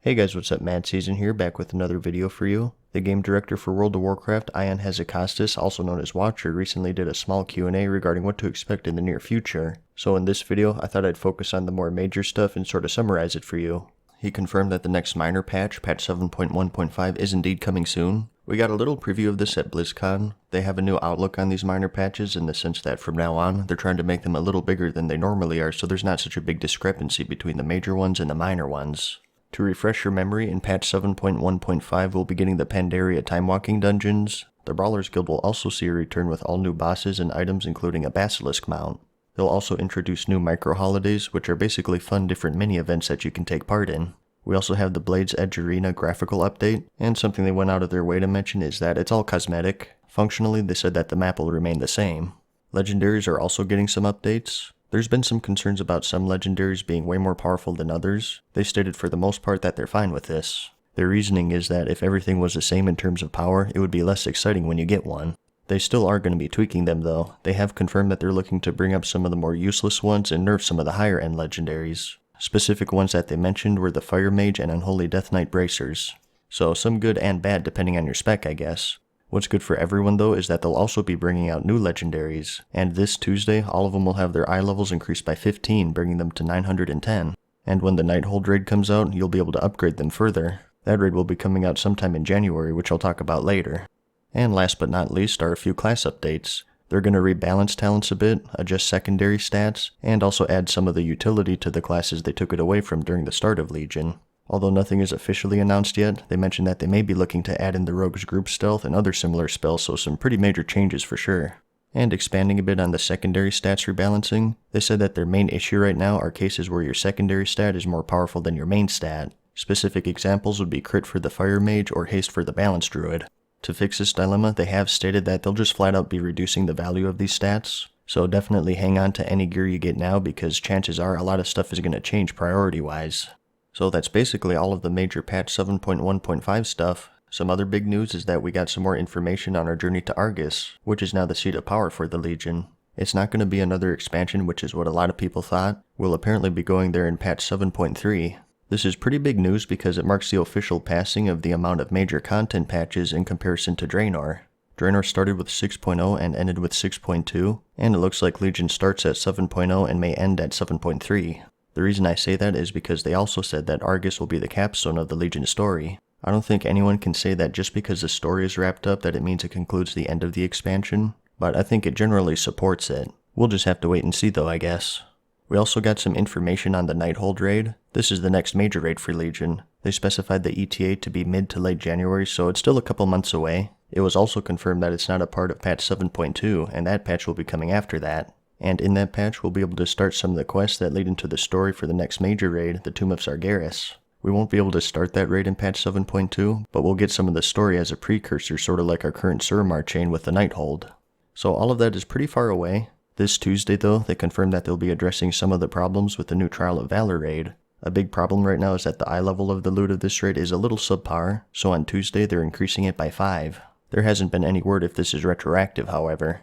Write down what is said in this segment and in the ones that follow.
Hey guys, what's up? MadSeason here, back with another video for you. The game director for World of Warcraft, Ion Hezekostas, also known as Watcher, recently did a small Q&A regarding what to expect in the near future. So in this video, I thought I'd focus on the more major stuff and sort of summarize it for you. He confirmed that the next minor patch, patch 7.1.5, is indeed coming soon. We got a little preview of this at BlizzCon. They have a new outlook on these minor patches in the sense that from now on, they're trying to make them a little bigger than they normally are, so there's not such a big discrepancy between the major ones and the minor ones. To refresh your memory, in patch 7.1.5 we'll be getting the Pandaria time-walking dungeons. The Brawlers Guild will also see a return with all new bosses and items including a Basilisk mount. They'll also introduce new micro-holidays, which are basically fun different mini-events that you can take part in. We also have the Blade's Edge Arena graphical update, and something they went out of their way to mention is that it's all cosmetic. Functionally, they said that the map will remain the same. Legendaries are also getting some updates. There's been some concerns about some legendaries being way more powerful than others. They stated for the most part that they're fine with this. Their reasoning is that if everything was the same in terms of power, it would be less exciting when you get one. They still are going to be tweaking them though. They have confirmed that they're looking to bring up some of the more useless ones and nerf some of the higher end legendaries. Specific ones that they mentioned were the Fire Mage and Unholy Death Knight Bracers. So some good and bad depending on your spec, I guess. What's good for everyone though is that they'll also be bringing out new legendaries, and this Tuesday all of them will have their eye levels increased by 15, bringing them to 910. And when the Nighthold raid comes out, you'll be able to upgrade them further. That raid will be coming out sometime in January, which I'll talk about later. And last but not least are a few class updates. They're going to rebalance talents a bit, adjust secondary stats, and also add some of the utility to the classes they took it away from during the start of Legion. Although nothing is officially announced yet, they mentioned that they may be looking to add in the Rogue's Group Stealth and other similar spells, so some pretty major changes for sure. And expanding a bit on the secondary stats rebalancing, they said that their main issue right now are cases where your secondary stat is more powerful than your main stat. Specific examples would be crit for the Fire Mage or haste for the Balance Druid. To fix this dilemma, they have stated that they'll just flat out be reducing the value of these stats, so definitely hang on to any gear you get now because chances are a lot of stuff is going to change priority-wise. So that's basically all of the major patch 7.1.5 stuff. Some other big news is that we got some more information on our journey to Argus, which is now the seat of power for the Legion. It's not going to be another expansion, which is what a lot of people thought. We'll apparently be going there in patch 7.3. This is pretty big news because it marks the official passing of the amount of major content patches in comparison to Draenor. Draenor started with 6.0 and ended with 6.2, and it looks like Legion starts at 7.0 and may end at 7.3. The reason I say that is because they also said that Argus will be the capstone of the Legion story. I don't think anyone can say that just because the story is wrapped up that it means it concludes the end of the expansion, but I think it generally supports it. We'll just have to wait and see though, I guess. We also got some information on the Nighthold raid. This is the next major raid for Legion. They specified the ETA to be mid to late January, so it's still a couple months away. It was also confirmed that it's not a part of patch 7.2, and that patch will be coming after that. And in that patch, we'll be able to start some of the quests that lead into the story for the next major raid, the Tomb of Sargeras. We won't be able to start that raid in patch 7.2, but we'll get some of the story as a precursor, sort of like our current Suramar chain with the Nighthold. So all of that is pretty far away. This Tuesday though, they confirmed that they'll be addressing some of the problems with the new Trial of Valor raid. A big problem right now is that the eye level of the loot of this raid is a little subpar, so on Tuesday they're increasing it by 5. There hasn't been any word if this is retroactive, however.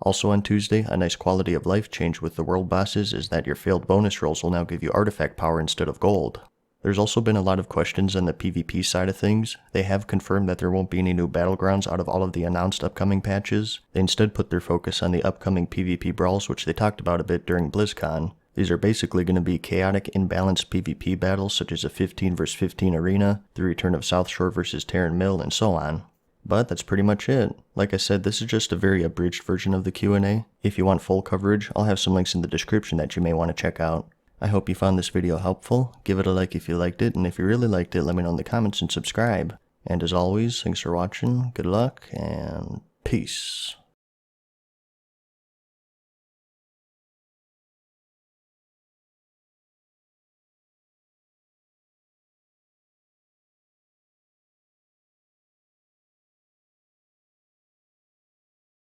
Also on Tuesday, a nice quality of life change with the world bosses is that your failed bonus rolls will now give you artifact power instead of gold. There's also been a lot of questions on the PvP side of things. They have confirmed that there won't be any new battlegrounds out of all of the announced upcoming patches. They instead put their focus on the upcoming PvP brawls, which they talked about a bit during BlizzCon. These are basically going to be chaotic, imbalanced PvP battles such as a 15 vs 15 arena, the return of South Shore vs Terran Mill, and so on. But that's pretty much it. Like I said, this is just a very abridged version of the Q&A. If you want full coverage, I'll have some links in the description that you may want to check out. I hope you found this video helpful. Give it a like if you liked it, and if you really liked it, let me know in the comments and subscribe. And as always, thanks for watching, good luck, and peace.